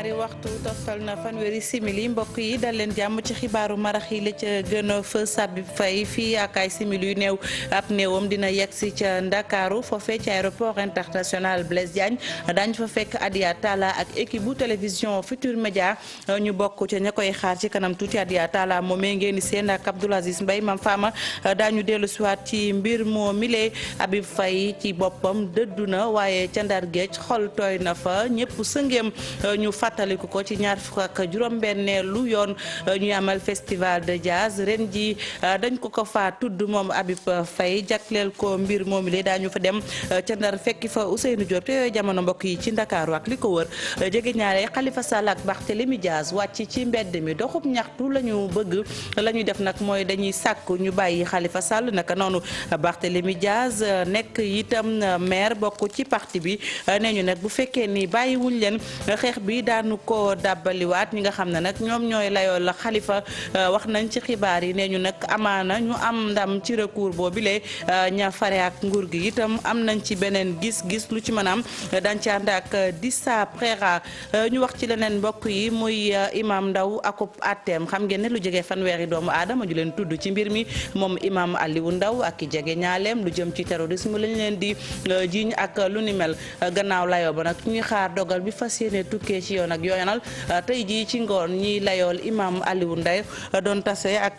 juróom-ñaari waxtu toftal na fanweeri simili mbokk yi dal leen jàmm ci xibaaru marax yi la ca gën a fës Habib Faye fii ak ay simili yu néew ab néewam dina yegsi ca Ndakaaru foofee ci aéroport international Blaise Diagne daañu fa fekk Adia Talla ak équipe bu télévision Futur Média ñu bokk ca ña koy xaar ci kanam tuuti Adia Talla moomee ngeen di seen ak Abdoul Aziz Mbaye Mam Fama daañu dellu siwaat ci mbir moo mile Habib Faye ci boppam dëddu na waaye ca Ndar Géej xol tooy na fa ñëpp sëngeem ñu fàttaliku ko ci ñaar fukk ak juróom-benneelu yoon ñuy amal festival de jazz ren ji dañ ko fa tudd moom Habib Faye jagleel ko mbir moomu le daañu fa dem ca Ndar fekki fa Ousseynou Diop te yooyu jamono mbokk yi ci Ndakaaru ak li ko wër jege ñaare Khalifa Sall ak Barthélémy Diaz wàcc ci mbedd mi doxub ñaxtu la ñu bëgg la ñuy def nag mooy dañuy sàkk ñu bàyyi Khalifa Sall naka noonu Barthélémy Diaz nekk itam maire bokk ci parti bi nee ñu nag bu fekkee ni bàyyiwuñ leen xeex bi daanu ko dàbbaliwaat ñi nga xam ne nag ñoom ñooy layoo la Khalifa wax nañ ci xibaar yi nee ñu nag amaana ñu am ndam ci recours boobile ña fare ak nguur gi itam am nañ ci beneen gis-gis lu ci mën a am dañ ci ànd ak Dissa Préra ñu wax ci leneen mbokk yi muy imam Ndaw akub atteem xam ngeen ne lu jege fanweeri doomu aadama ñu leen tudd ci mbir mi moom imam Aliou Ndaw ak i jege ñaaleem lu jëm ci terrorisme lañ leen di jiiñ ak lu ni mel gannaaw layoo ba nag ñuy xaar dogal bi fas yéene tukkee ci yoon ak yoonal tey jii ci ngoon ñiy layool imam Aliou Ndaw doon tase ak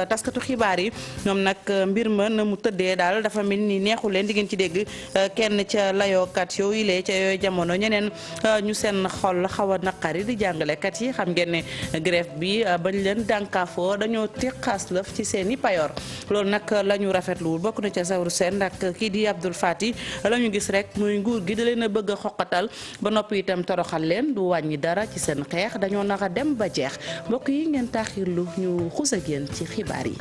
taskatu xibaar yi ñoom nag mbir ma na mu tëddee daal dafa mel ni neexu leen di ngeen ci dégg kenn ca layookat yooyu lee ca yooyu jamono ñeneen ñu seen xol xaw a naqari di jàngalekat yi xam ngeen ne grève bi bañ leen dànkaafoo dañoo teqaas lëf ci seen i payoor loolu nag la ñu rafetluwul bokk na ca Zawru Sène ak kii di Abdoul Fati la ñu gis rek muy nguur gi da leen a bëgg a xoqatal ba noppi itam toroxal leen du wàññi dara ci seen xeex dañoo naka dem ba jeex mbokk yi ngeen taaxirlu ñu xus ak yéen ci xibaar yi.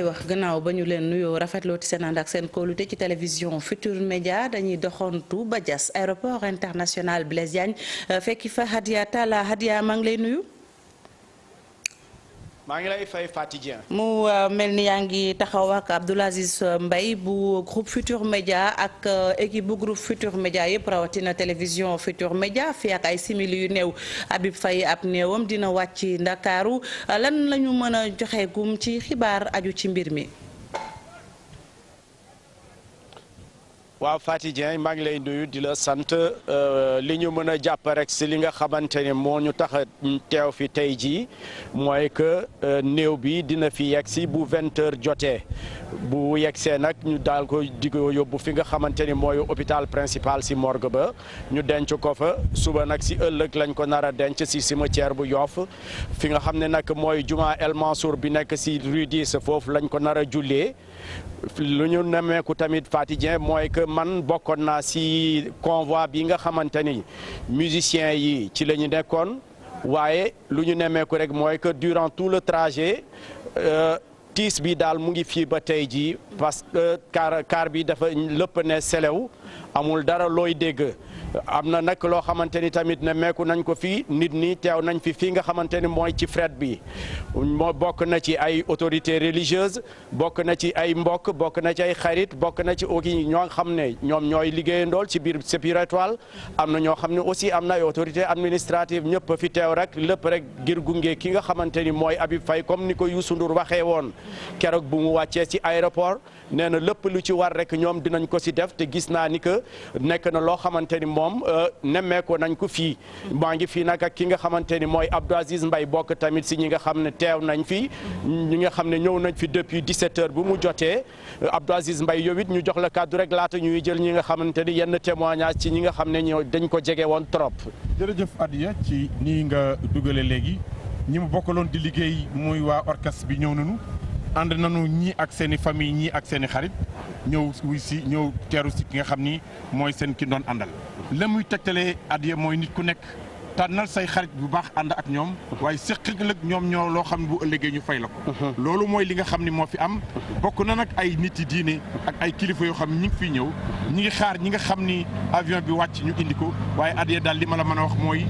wax gannaaw ba ñu leen nuyoo rafetloo ci seen ànd ak seen kóolute ci télévision Futur Média dañuy doxantu ba Diass aéroport international Blaise Diagne fekki fa Hadia Talla Hadia maa ngi lay nuyu. maa ngi lay fay Faty Dieng. mu mel ni yaa ngi taxaw ak Abdoul Aziz Mbaye bu groupe Futur Média ak équipe bu groupe Futur Média yëpp rawatina télévision Futur Média fii ak ay simili yu néew Habib Faye ab néewam dina wàcc Ndakaaru lan la ñu mën a joxe gum ci xibaar aju ci mbir mi. waaw Faty Dieng maa ngi lay nuyu di la sant li ñu mën a jàpp rek si li nga xamante ne moo ñu tax a teew fi tey jii mooy que néew bi dina fi yegg si bu 20h jotee bu yeggsee nag ñu daal ko di ko yóbbu fi nga xamante ni mooy hôpital principal si morgue ba ñu denc ko fa suba nag si ëllëg lañ ko nar a denc si cimetière bu Yoff fi nga xam ne nag mooy juma El Mansour bi nekk si rue 10 foofu lañ ko nar a jullee. lu ñu nemmeeku tamit Faty Dieng mooy que man bokkoon naa si convoi bi nga xamante ni musiciens yi ci la ñu nekkoon waaye lu ñu nemmeeku rek mooy que durant tout le trajet tiis bi daal mu ngi fii ba tey jii parce que car bi dafa lépp ne selew amul dara looy dégg. am na nag loo xamante ni tamit ne meeku nañ ko fii nit ñi teew nañ fi fii nga xamante ni mooy ci fret bi moo bokk na ci ay autorités religieuses bokk na ci ay mbokk bokk na ci ay xarit bokk na ci aussi ñoo xam ne ñoom ñooy liggéeyandool ci biir spirituel am na ñoo xam ne aussi am na ay autorités administratives ñëpp fi teew rek lépp rek ngir gunge ki nga xamante ni mooy Habib Faye comme ni ko Youssou Ndour waxee woon keroog bu mu wàccee ci aéroport nee na lépp lu ci war rek ñoom dinañ ko si def te gis naa ni que nekk na loo xamante ni moom nemmeekoo nañ ko fii maa ngi fii nag ak ki nga xamante ni mooy Abdou Aziz Mbaye bokk tamit si ñi nga xam ne teew nañ fi ñi nga xam ne ñëw nañ fi depuis 17h bu mu jotee Abdou Aziz Mbaye yow it ñu jox la kàddu rek laata ñuy jël ñi nga xamante ni yenn témoignage ci ñi nga xam ne ñoo dañ ko jege woon trop. jërëjëf Adia ci nii nga dugale léegi ñi mu bokkaloon di liggéey muy waa orchestre bi ñëw nañu ànd nañu ñii ak seen i famille ñii ak seen i xarit ñëw wuy si ñëw teeru si ki nga xam ni mooy seen ki doon àndal la muy tegtalee Adia mooy nit ku nekk tànnal say xarit bu baax ànd ak ñoom waaye séqal ak ñoom ñoo loo xam ne bu ëllëgee ñu fay la ko loolu mooy li nga xam ni moo fi am bokk na nag ay nit yi diine ak ay kilifa yoo xam ne ñi ngi fiy ñëw ñi ngi xaar ñi nga xam ni avion bi wàcc ñu indi ko waaye Adia daal li ma la mën a wax mooy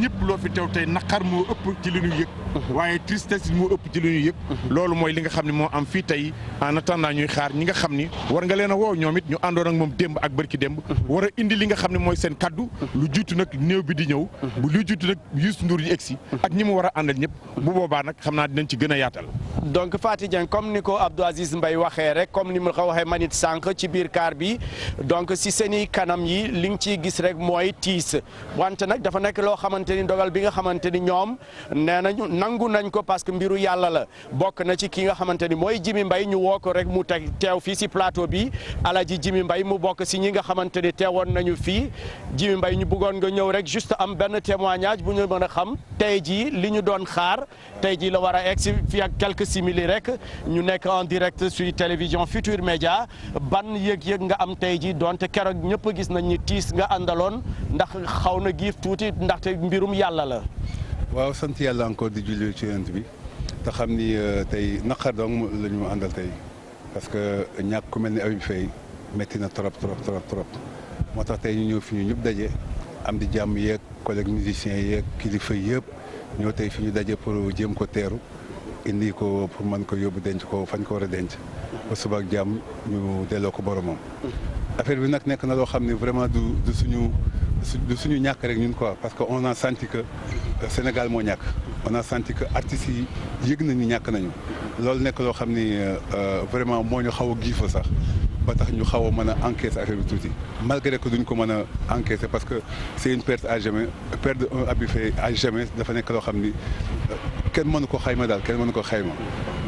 ñëpp loo fi teew tey naqar moo ëpp ci li ñu yëg waaye tristesse moo ëpp ci li ñu yëg loolu mooy li nga xam ne moo am fii tey en attendant ñuy xaar ñi nga xam ni war nga leen a woo ñoom it ñu àndoon ak moom démb ak bërki démb war a indi li nga xam ne mooy seen kaddu lu jiitu nag néew bi di ñëw bu lu jiitu nag Youssou Ndour yi egsi ak ñi mu war a àndal ñëpp bu boobaa nag xam naa dinañ ci gën a yaatal. donc Faty Dieng comme ni ko Abdou Aziz Mbaye waxee rek comme ni mu ko waxee manit sànq ci biir kaar bi donc si seeni kanam yi li nga ciy gis rek mooy tiis wante nag dafa nekk loo xamante ni dogal bi nga xamante ni ñoom nee nañu nangu nañ ko parce que mbiru yàlla la bokk na ci ki nga xamante ni mooy Jimi Mbaye ñu woo ko rek mu teew fii si plateau bi Alaji Jimi Mbaye mu bokk si ñi nga xamante ni teewoon nañu fii Jimi Mbaye ñu bëggoon nga ñëw rek juste am benn témoignage bu ñu mën a xam tey jii li ñu doon xaar tey jii la war a egg si fii ak quelques simili rek ñu nekk en direct sur télévision Futur Média ban yëg-yëg nga am tey jii donte keroog ñëpp gis nañ ni tiis nga àndaloon ndax xaw na giif tuuti ndaxte mbirum yàlla la. waaw sant yàlla encore di julli ci yonent bi te xam ni tey naqar dong la ñu àndal tey parce que ñàkk ku mel ni Habib Faye métti na trop moo tax tey ñu ñëw fi ñu ñëpp daje am di jàmm yeeg collègues musiciens yeeg kilifa yëpp ñoo tey fi ñu daje pour jéem ko teeru indi ko pour mën ko yóbbu denc ko fañ ko war a denc ba suba ak jàmm ñu delloo ko boromam. affaire bi nag nekk na loo xam ne vraiment du suñu ñàkk rek ñun quoi parce que on a senti que Sénégal moo ñàkk on a senti que artistes yi yëg nañu ñàkk nañu loolu nekk loo xam ni vraiment moo ñu xaw a giifa sax ba tax ñu xaw a mën a encaisser affaire bi tuuti malgré que duñ ko mën a encaisser parce que c'est une perte à jamais perdre un Habib Faye à jamais dafa nekk loo xam ni kenn mënu ko xayma daal kenn mënu ko xayma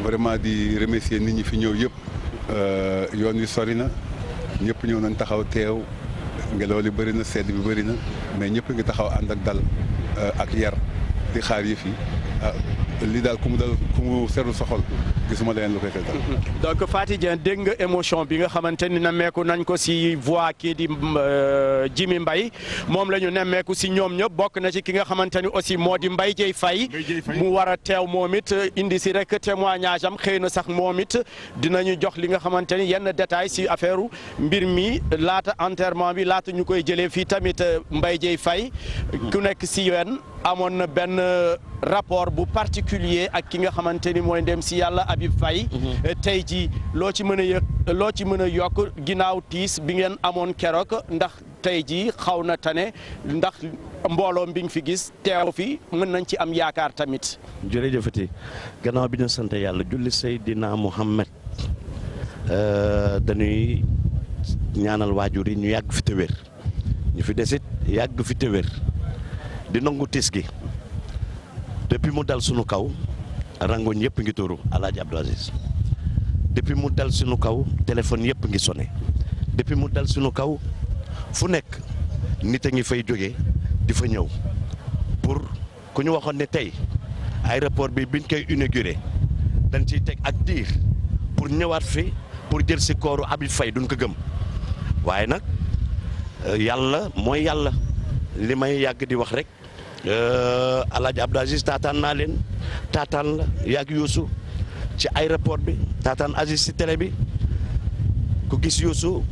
vraiment di remercier nit ñi fi ñëw yëpp yoon wi sori na ñëpp ñëw nañ taxaw teew ngelaw li bëri na sedd bi bëri na mais ñëpp ngi taxaw ànd ak dal ak yar di xaar yëf yi lii daal ku mu seetlu sa xol gisuma leen lu koy seetal. donc Faty Dieng dégg nga émotion bi nga xamante ni nemmeeku nañ ko si voix kii di Jimi Mbaye moom la ñu nemmeeku si ñoom ñëpp bokk na ci ki nga xamante ni aussi moo di Mbaye Dieye Faye mu war a teew moom it indi si rek témoignage am xëy na sax moom it dinañu jox li nga xamante ni yenn détails si affaire mbir mi laata enterrement bi laata ñu koy jëlee fii tamit Mbaye Dieye Faye ku nekk si yoon amoon na benn rapport bu particulier ak ki nga xamante ni mooy ndem si yàlla Habib Faye tey jii loo ci mën a yokk ginnaaw tiis bi ngeen amoon keroog ndax tey jii xaw na tane ndax mbooloo bi nga fi gis teew fi mën nañ ci am yaakaar tamit. jërëjëfati gannaaw bi ñu sant yàlla julli Seydina Muhammad dañuy ñaanal waajur yi ñu yàgg fi te wér ñu fi desit yàgg fi te wér di nangu tiis gi depuis mu dal sunu kaw rangoñ yëpp ngi tuuru Alaaji Abdou Aziz depuis mu dal sunu kaw téléphone yëpp ngi sonné depuis mu dal sunu kaw fu nekk nit a ngi fay jógee di fa ñëw pour ku ñu waxoon ne tey aéroport bi biñ koy inauguré dañ ciy teg ak diir pour ñëwaat fi pour jël si kooru Habib Faye duñ ko gëm waaye nag yàlla mooy yàlla li may yàgg di wax rek Alaaji Abdou Aziz taataan naa leen taataan la yàgg Youssou ci aéroport bi taataan Aziz si télé bi ku gis Youssou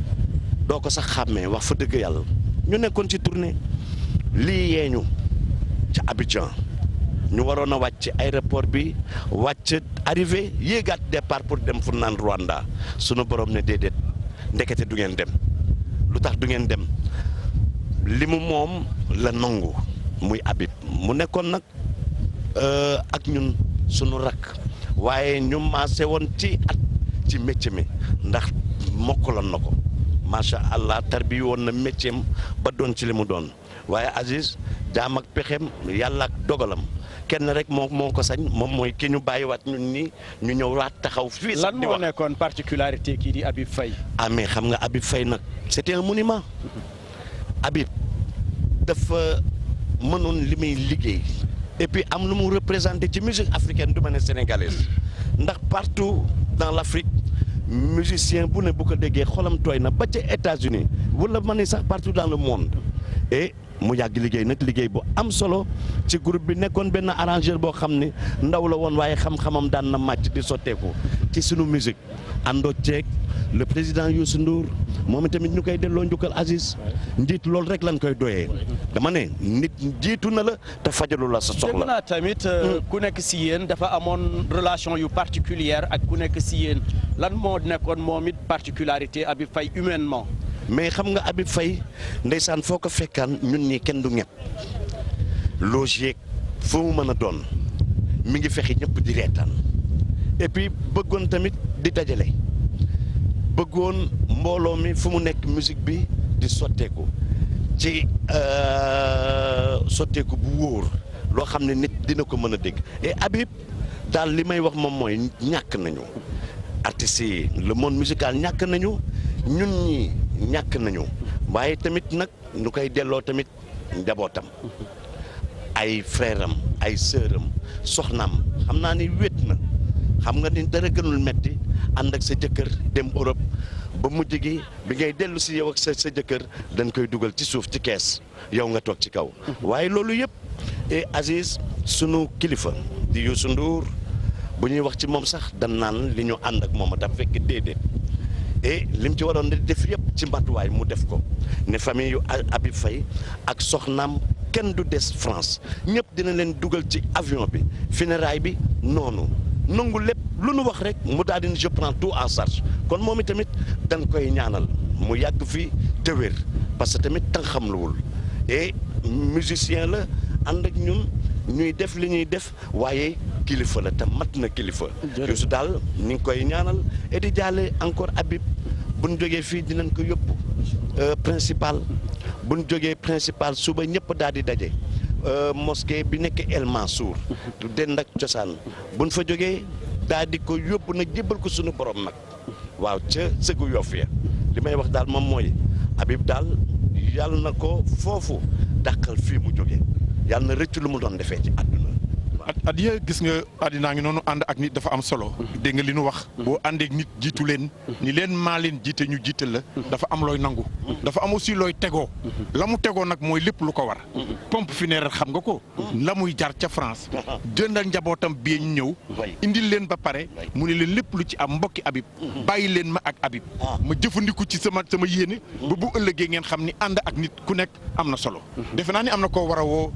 doo ko sax xàmmee wax fa dëgg yàlla ñu nekkoon ci tournée lii yeeñu ci Abidjan ñu waroon a wàcc ci aéroport bi wàcc arrivé yéegaat départ pour dem fu naan Rwanda sunu borom ne déedéet ndekete du ngeen dem lu tax du ngeen dem li mu moom la nangu muy Habib mu nekkoon nag ak ñun sunu rakk waaye ñu maase woon ci at ci métier mi ndax mokkaloon na ko macha allah tarbi woon na métier am ba doon ci li mu doon waaye Aziz jaam ak pexem yàlla ak dogalam kenn rek moo ko sañ moom mooy ki ñu bàyyiwaat ñun nii ñu ñëw waat taxaw fii. lan moo nekkoon particularité kii di Habib Faye. ah mais xam nga Habib Faye nag c'était un monument Habib dafa mënoon li muy liggéey et puis am lu mu représenté ci musique africaine du ma ne sénégalaise ndax partout dans l'Afrique musicien bu ne bu ko déggee xolam tooy na ba ca États-Unis wala ma ne sax partout dans le monde et mu yàgg liggéey nag liggéey bu am solo ci groupe bi nekkoon benn arrangeur boo xam ne ndaw la woon waaye xam-xamam daan na màcc di sotteeku ci sunu musique àndoo ceeg le président Youssou Ndour moom tamit ñu koy delloo njukkal Aziz njiit loolu rek lañ koy doyee dama ne nit jiitu na la te fajalu la sa soxla. dégg naa tamit ku nekk si yéen dafa amoon relation yu particulière ak ku nekk si yéen lan moo nekkoon moom it particularité Habib Faye humainement. mais xam nga Habib Faye ndeysaan foo ko fekkaan ñun ñi kenn du ñepp logique foo mu mën a doon mi ngi fexe ñëpp di reetaan et puis bëggoon tamit di dajale bëggoon mbooloo mi fu mu nekk musique bi di sotteeku ci sotteeku bu wóor loo xam ne nit dina ko mën a dégg et Habib daal li may wax moom mooy ñàkk nañu artistes yi le monde musical ñàkk nañu ñun ñi ñàkk nañu waaye tamit nag ñu koy delloo tamit njabootam ay frère am ay sœur am soxnaam xam naa ni wét na xam nga ni dara gënul metti ànd ak sa jëkkër dem Europe ba mujj gi bi ngay dellu si yow ak sa jëkkër dañ koy dugal ci suuf ci kees yow nga toog ci kaw waaye loolu yëpp et Aziz sunu kilifa di Youssou Ndour bu ñuy wax ci moom sax dan naan li ñu ànd ak moom a daf fekk déedéet et lim ci waroon di def yëpp ci matuwaay mu def ko ne famille yu Habib Faye ak soxnaam kenn du des France ñëpp dina leen dugal ci avion bi funérailles bi noonu nangu lépp lu nu wax rek mu daal di je prends tout en charge kon moom itamit dañ koy ñaanal mu yàgg fi te wér parce que tamit tan xam luwul et musicien la ànd ak ñun ñuy def li ñuy def waaye kilifa la te mat na kilifa. Youssou daal ni ngi koy ñaanal et di jaale encore Habib bu ñu jógee fii dinañ ko yóbbu principal bu ñu jógee principal suba ñëpp daal di daje mosquée bi nekk El Mansour du dend ak cosaan bu ñu fa jógee daal di ko yóbbu nag jébbal ko sunu borom nag waaw ca sëgu Yoff ya li may wax daal moom mooy Habib daal yàlla na ko foofu dàqal fii mu jógee yàlla na rëcc lu mu doon defee ci àdduna. Adiya gis nga àddinaa ngi noonu ànd ak nit dafa am solo dégg nga li nu wax boo àndeek nit jiitu leen ni leen maa leen jiite ñu jiital la dafa am looy nangu dafa am aussi looy tegoo la mu tegoo nag mooy lépp lu ko war pompe funéraire xam nga ko la muy jar ca France jëndal njabootam bi ñu ñëw indil leen ba pare mu ne leen lépp lu ci am mbokki Habib bàyyi leen ma ak Habib ma jëfandiku ci sama yéene ba bu ëllëgee ngeen xam ni ànd ak nit ku nekk am na solo defe naa ni am na koo war a woo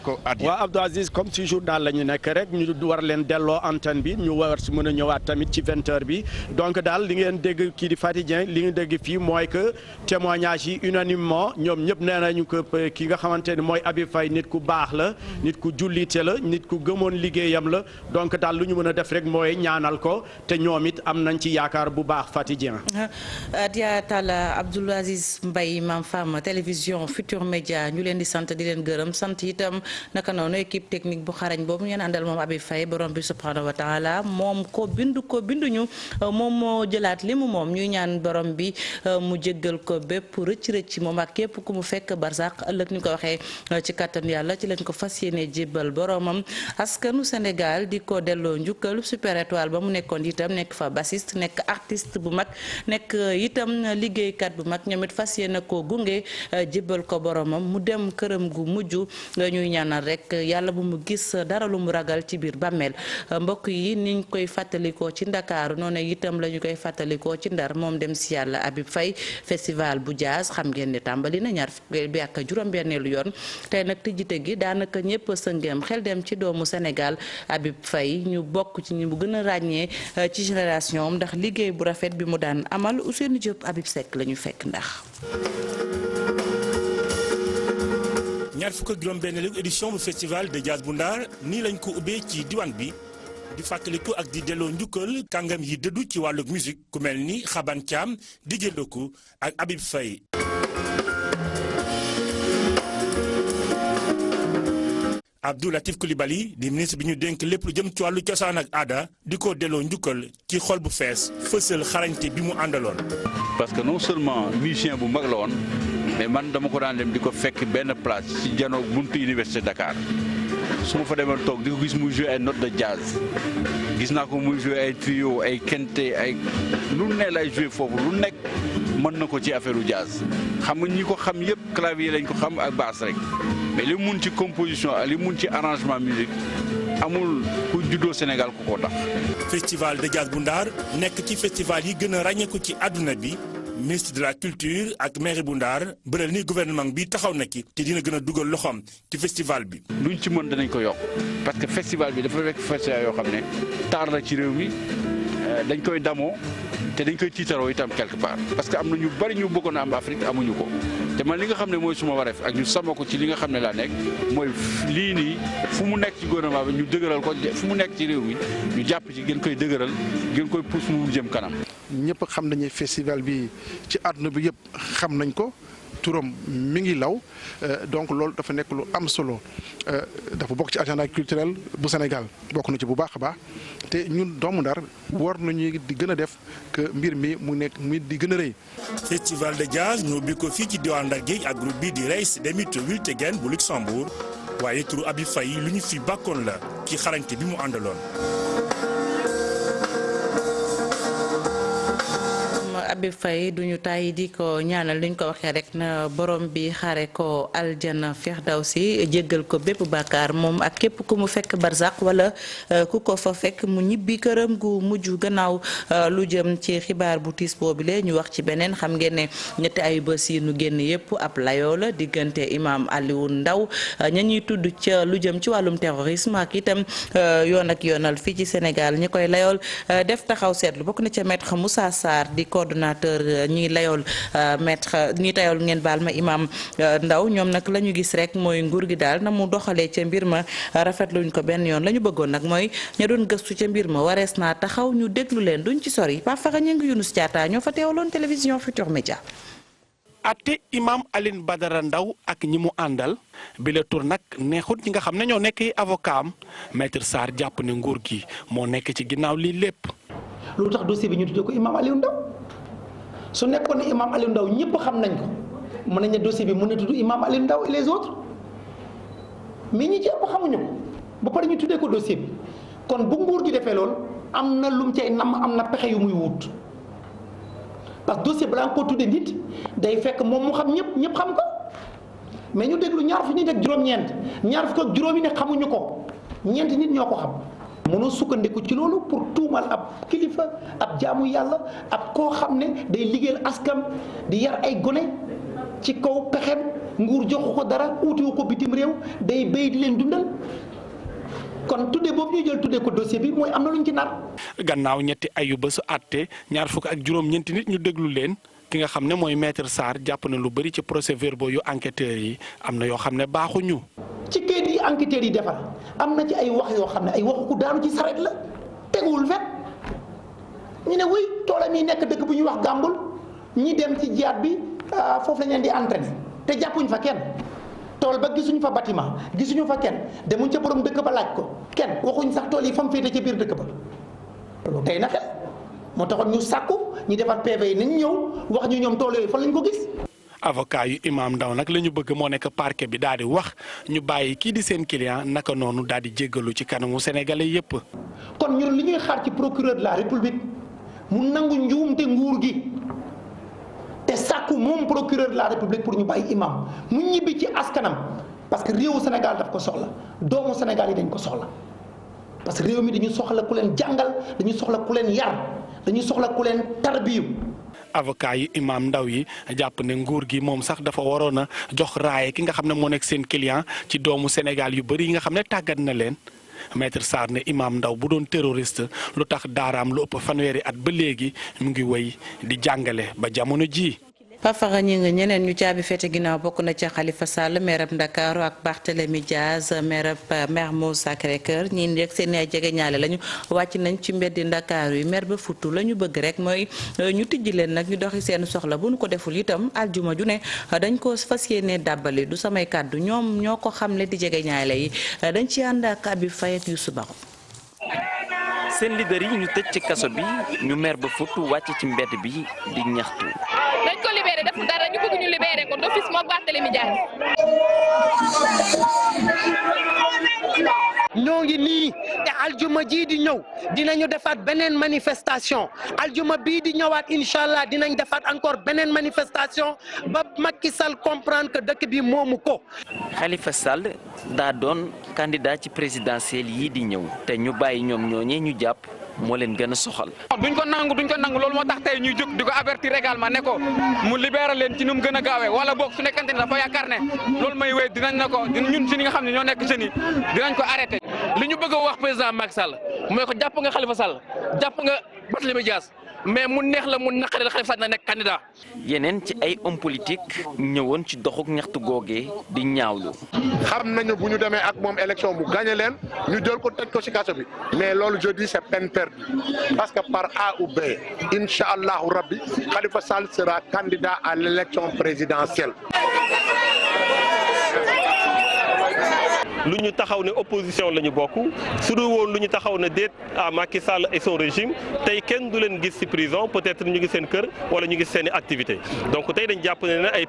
ko Adiya. waaw Abdou Aziz comme si journal la ñu nekk rek ñu war leen delloo antenne bi ñu war si mën a ñëwaat tamit ci 20h bi donc daal li ngeen dégg kii di Faty Dieng li ngeen dégg fii mooy que témoignage yi unanimement ñoom ñëpp nee nañu ko ki nga xamante ne mooy Habib Faye nit ku baax la nit ku jullite la nit ku gëmoon liggéeyam la donc daal lu ñu mën a def rek mooy ñaanal ko te ñoom it am nañ ci yaakaar bu baax Faty Dieng. Dia Talla Abdoul Aziz Mbaye Mam Fam télévision Futur Média ñu leen di sant di leen gërëm sant itam naka noonu équipe technique bu xarañ boobu ngeen àndal moom Habib Faye borom bi subhanahu wa taala moom ko binduñu moom moo jëlaat li mu moom ñuy ñaan borom bi mu jéggal ko bépp rëcc moom ak képp ku mu fekk barsaq ëllëg ñu ko waxee ci kàttan yàlla ci lañ ko fas yéene jébbal boromam askanu Sénégal di ko delloo njukkal Super Étoile ba mu nekkoon itam nekk fa bassiste nekk artiste bu mag nekk itam liggéeykat bu mag ñoom it fas yéene ko gunge jébbal ko boromam mu dem këram gu mujj ñuy ñaanal rek yàlla bu mu gis dara lu mu ragal ci biir bàmmeel mbokk yi niñ koy fàttalikoo ci Ndakaaru noonu itam la ñu koy fàttalikoo ci Ndar moom dem si yàlla Habib Faye festival bu jazz xam ngeen ne tàmbali na ñaar fukki bi ak juróom-benneelu yoon tey nag tijjite gi daanaka ñëpp sëngeem xel dem ci doomu Sénégal Habib Faye ñu bokk ci ñi mu gën a ràññee ci génération am ndax liggéey bu rafet bi mu daan amal Ousseynou Diop Habib Seck la ñu fekk ndax. ñaar fukk ak juróom-benneelu édition bu festival de jazz bu Ndar nii lañ ko ubbee ci diwaan bi di fàttaliku ak di delloo njukkal kàngam yi dëddu ci wàllu musique ku mel ni Xaban Thiam DJ Loku ak Habib Faye. Abdou Latif Coulibaly di ministre bi ñu dénk lépp lu jëm ci wàllu cosaan ak aada di ko delloo njukkal ci xol bu fees fësal xarañte bi mu àndaloon. parce que non seulement musicien bu mag la woon mais man dama ko daan dem di ko fekk benn place ci janoog buntu université Dakar su ma fa demee toog di ko gis muy jouer ay notes de jazz gis naa ko muy jouer ay trio ay kente ay lu ne lay jouer foofu lu nekk mën na ko ci affaire jazz xam nga ñi ko xam yëpp clavier lañ ko xam ak basse rek mais li mun ci composition ak li mun ci arrangement musique amul ku juddoo Sénégal ku ko tax. festival de jazz bu Ndar nekk ci festival yi gën a ràññeeku ci àdduna bi ministre de la culture ak mairie bu Ndar bëral ni gouvernement bi taxaw na ki te dina gën a dugal loxoom ci festival bi. luñ ci mën danañ ko yokk parce que festival bi dafa fekk festival yoo xam ne taar la ci réew mi dañ koy damoo te dañ koy tiitaroo itam quelque part parce que am na ñu bari ñu bëggoon a am Afrique amuñu ko. te man li nga xam ne mooy suma wareef ak ñu sama ko ci li nga xam ne laa nekk mooy lii nii fu mu nekk ci gouvernement bi ñu dëgëral ko fu mu nekk ci réew mi ñu jàpp ci gën koy dëgëral gën koy pousse mu jëm kanam. ñëpp xam nañu festival bi ci àdduna bi yëpp xam nañ ko turam mi ngi law donc loolu dafa nekk lu am solo dafa bokk ci agenda culturel bu Sénégal bokk na ci bu baax a baax te ñun doomu Ndar war nañu di gën a def que mbir mi mu nekk mi di gën a rëy. festival de jazz ñu ubbi ko fii ci diwaan Ndar Géej ak groupe bi di Reis Demit Wiltegen bu Luxembourg waaye turu Habib Faye lu ñu fi bàkkoon la ci xarañte bi mu àndaloon. Habib Faye duñu tàyyi di ko ñaanal liñ ko waxee rek na borom bi xare ko aljana firdawsi jéggal ko bépp bàkkaar moom ak képp ku mu fekk barzak wala ku ko fa fekk mu ñibbi këram gu mujj gannaaw lu jëm ci xibaar bu tiis boobule ñu wax ci beneen xam ngeen ne ñetti ay bés yi nu génn yëpp ab layoo la diggante imam Aliou Ndao ña ñuy tudd ca lu jëm ci wàllum terrorisme ak itam yoon ak yoonal fii ci Sénégal ñi koy layool def taxaw seetlu bokk na ca maître Moussa Sarr di coordonnateur ñi layool maître ñi tayool ngeen baal ma imam Ndao ñoom nag la ñu gis rek mooy nguur gi daal na mu doxalee ca mbir ma rafetluñ ko benn yoon la ñu bëggoon nag mooy ña doon gëstu ca mbir ma warees naa taxaw ñu déglu leen duñ ci sori Pa Faxa ñu ngi Younous Diatta ñoo fa teewaloon télévision Futurs Médias. atte imam Alioune Badara Ndao ak ñi mu àndal bi la tur nag neexut ñi nga xam ne ñoo nekk avocat am maître Sarr jàpp ne nguur gi moo nekk ci ginnaaw lii lépp. lu tax dossier bi ñu tuddee ko imam Aliou Ndao su nekkoon ne imam Aliou Ndao ñëpp xam nañ ko mën nañ ne dossier bi mën na tudd imam Aliou Ndao et les autres mais ñi ci ëpp xamuñu ko ba pare ñu tuddee ko dossier bi kon bu nguur gi defee lool am na lum cay nam am na pexe yu muy wut parce que dossier balaa nga koo tuddee nit day fekk moom mu xam ñëpp xam ko mais ñu déglu ñaar fukki nit ak juróom-ñeent ñaar fukk ak juróomi ne xamuñu ko ñeenti nit ñoo ko xam. mënoo sukkandiku ci loolu pour tuumal ab kilifa ab jaamu yàlla ab koo xam ne day liggéeyal askan di yar ay gone ci kaw pexem nguur joxu ko dara uutiwu ko bitim réew day béy di leen dundal kon tuddee boobu ñuy jël tuddee ko dossier bi mooy am na lu ñu ci nar. gannaaw ñetti ayu bésu àtte ñaar fukk ak juróom-ñeenti nit ñu déglu leen ki nga xam ne mooy maître Sarr jàpp na lu bëri ci procès-verbaux yu enquêteurs yi am na yoo xam ne baaxuñu. ci kayit yi enquêteurs yi defar am na ci ay wax yoo xam ne ay waxu ku daanu ci saret la teguwul fet ñu ne wuy toolam yi nekk dëkk bu ñuy wax gàmbul ñi dem ci jiyaat bi foofu lañ leen di entraîné te jàppuñ fa kenn tool ba gisuñu fa bâtiment gisuñu fa kenn demuñ ca borom dëkk ba laaj ko kenn waxuñ sax tool yi fa mu féete ca biir dëkk ba loolu tey na xel moo taxoon ñu sàkku ñu defar PV yi nañ ñëw wax ñu ñoom tool yooyu fan lañ ko gis. avocat yu imam Ndao nag la ñu bëgg moo nekk parquet bi daal di wax ñu bàyyi kii di seen client naka noonu daal di jéggalu ci kanamu sénégalais yépp kon ñun li ñuy xaar ci procureur de la république mu nangu njuumte nguur gi te sàkku moom procureur de la république pour ñu bàyyi imam mu ñibbi ci askanam parce que réewu Sénégal daf ko soxla doomu Sénégal yi dañ ko soxla parce que réew mi dañu soxla ku leen jàngal dañu soxla ku leen yar dañu soxla ku leen tarbiyu. avocat yi imam Ndao yi jàpp ne nguur gi moom sax dafa waroon a jox raaye ki nga xam ne moo nekk seen client ci doomu Sénégal yu bëri yi nga xam ne tàggat na leen maître Sarr ne imam Ndao bu doon terroriste lu tax daaraam lu ëpp fanweeri at ba léegi mu ngi wéy di jàngale ba jamono ji Pafara ñi nga ñeneen ñu caabi fete ginnaaw bokk na ca Khalifa Sall maire Ndakaaru ak Barthélémy Diaz maire Mermoz Sacré-Cœur ñii rek seen ay jege ñaale lañu wàcc nañ ci mbeddi Ndakaaru yi maire ba futtu la ñu bëgg rek mooy ñu tijji leen nag ñu doxi seen soxla bu ñu ko deful itam aljuma ju ne dañ ko fas yéene dàbbali du samay kàddu ñoom ñoo ko xamle di jege ñaale yi dañ ci ànd ak Abi Faye ak Youssou Baro seen leader yi ñu tëj ci kaso bi ñu mer ba futtu wàcc ci mbedd bi di ñaxtu. dañ ko libéré def dara ñu bëgg ñu libéré ko d'office moom Barthélémy Dias ñoo ngi nii te aljuma ji di ñëw dinañu defaat beneen manifestation aljuma bii di ñëwaat incha allah dinañ defaat encore beneen manifestation ba Macky Sall comprendre que dëkk bi moomu ko. Khalifa Sall daa doon candidat ci présidentielle yii di ñëw te ñu bàyyi ñoom ñooñee ñu jàpp moo leen gën a soxal. duñ ko nangu loolu moo tax tey ñuy jóg di ko avertir également ne ko mu libéral leen ci nu mu gën a gaawee wala boog su nekkante ne dafa yaakaar ne loolu may wéy dinañ ne ko ñun si ñi nga xam ne ñoo nekk jeunes yi dinañ ko arrêté. li ñu bëgg a wax président Macky Sall mooy ko jàpp nga Khalifa Sall jàpp nga Barthélémy Dias mais mu neex la mu naqari la Khalifa Sall na nekk candidat. yeneen ci ay homme politique ñëwoon ci doxuk ñaxtu googee di ñaawlu. xam nañu bu ñu demee ak moom élection bu gagné leen ñu jël ko tëj ko ci kaso bi mais loolu je dis c'est peine perdue parce que par A ou B incha allahu rabbi Khalifa Sall sera candidat à l'élection présidentielle. lu ñu taxaw ne opposition la ñu bokk su dul woon lu ñu taxaw ne déet à Macky Sall et son régime tey kenn du leen gis ci prison peut-être ñu ngi seen kër wala ñu ngi seen i activité donc tey dañ jàpp ne ay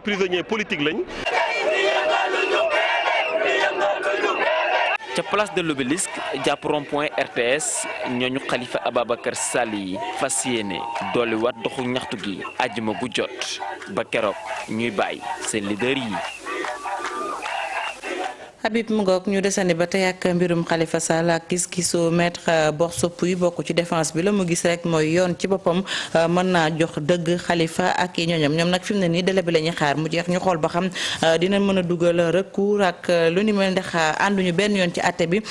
prisonniers politiques lañ. ca place de l'Obélisque jàpp rond-point RTS ñooñu Khalifa Ababacar Sall yi fas yéene dolliwaat doxu ñaxtu gi àjjuma gu jot ba keroog ñuy bàyyi seen leader yi. Habib mu ngoog ñu desandi ba tey ak mbirum Khalifa Sall ak gis-gisu maître Borso Pouye bokk ci défense bi la mu gis rek mooy yoon ci boppam mën naa jox dëgg Khalifa ak i ñooñam ñoom nag fi mu ne nii délai bi la ñuy xaar mu jeex ñu xool ba xam dina mën a dugal recours ak lu ni mel ndax ànduñu benn yoon ci àtte bi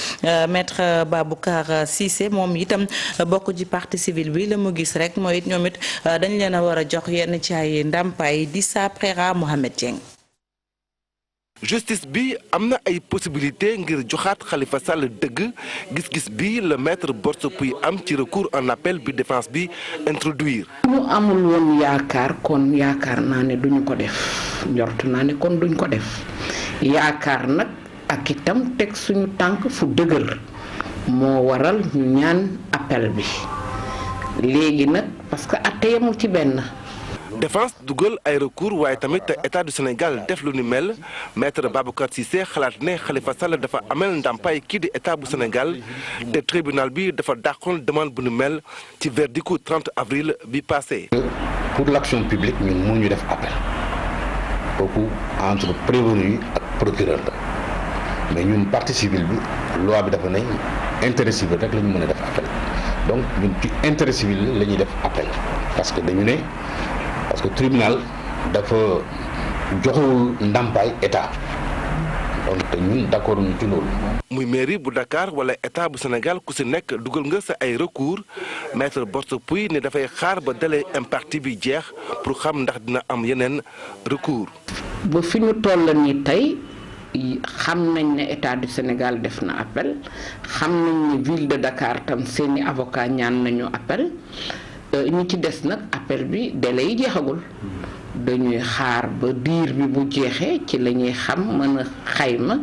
maître Baboucar Cissé moom itam bokk ci partie civile bi la mu gis rek mooy it ñoom it dañ leen a war a jox yenn ci ay ndàmpaay di sa Préra Mohamed Dieng. justice bi am na ay possibilité ngir joxaat Khalifa Sall dëgg gis-gis bi le maître Borso Pouye am ci recours en appel bi défense bi introduire. ñu amul woon yaakaar kon yaakaar naa ne duñu ko def njort naa ne kon duñ ko def yaakaar nag ak itam teg suñu tànk fu dëgër moo waral ñu ñaan appel bi léegi nag parce que atte yamul ci benn. défense dugal ay recours waaye tamit état du Sénégal def lu ni mel maître Baboucar Cissé xalaat ne Khalifa Sall dafa amel ndàmpaay kii di état bu Sénégal te tribunal bi dafa dàqoon demande bu ni mel ci verdictu 30 avril bi passé. pour l'action publique ñun mënuñu def appel kooku entre prévenu ak procureur la mais ñun partie civile bi loi bi dafa ne intérêt civil rek la ñu mën a def appel donc ñun ci intérêt civil la ñuy def appel parce que dañu ne. parce que tribunal dafa joxewul ndàmpaay état donc te ñun d'accord ñu ci loolu. muy mairie bu Dakar wala état bu Sénégal ku si nekk dugal nga sa ay recours maître Borso Pouye ne dafay xaar ba délai imparti bi jeex pour xam ndax dina am yeneen recours. ba fi ñu toll nii tey xam nañ ne état du Sénégal def na appel xam nañ ne ville de Dakar tam seeni avocat ñaan nañu appel. ñi ci des nag appel bi délai yi jeexagul dañuy xaar ba diir bi bu jeexee ci la ñuy xam mën a xayma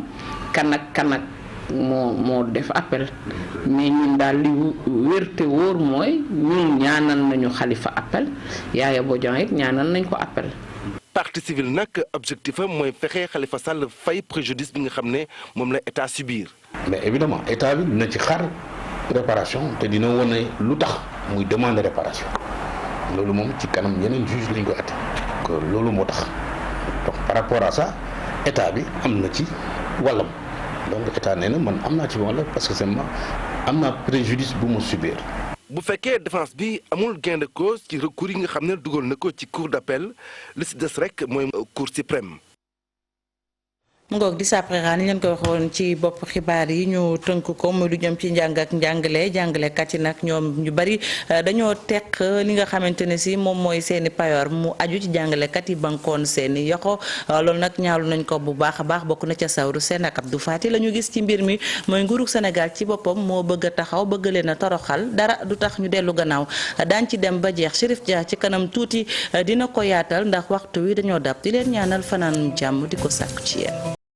kan ak moo def appel mais ñun daal li wérte wóor mooy ñun ñaanal nañu Khalifa appel Yaya Bodian it ñaanal nañ ko appel. partie civile nag objectif am mooy fexe Khalifa Sall fay préjudice bi nga xam ne moom la état subir. mais évidemment état bi dina ci xaar réparation te dina wone lu tax muy demande réparation loolu moom ci kanam yeneen juge lañ ko atte loolu moo tax donc par rapport à ça état bi am na ci wàllam donc état nee na man am naa ci wàllam parce que seulement am naa préjudice bu mu subir. bu fekkee défense bi amul gain de cause ci recours yi nga xam ne dugal na ko ci cour d'appel li si des rek mooy cour suprême. mu ngoog di saprera ni leen ko waxoon ci bopp xibaar yi ñu tënk ko muy lu jëm ci njàng ak jàngalekat yi nag ñoom ñu bari dañoo teq li nga xamante ne si moom mooy seeni payoor mu aju ci jàngalekat yi bankoon seeni yoxo loolu nag ñaawlu nañ ko bu baax a baax bokk na ca Sawru Seen ak Abdou Fati la ñu gis ci mbir mi mooy nguurug Sénégal ci boppam moo bëgg a taxaw bëgg leen a toroxal dara du tax ñu dellu gannaaw daañ ci dem ba jeex Chérif Dia ci kanam tuuti dina ko yaatal ndax waxtu wi dañoo dab di leen ñaanal fanaan jàmm di ko sàkku ci yéen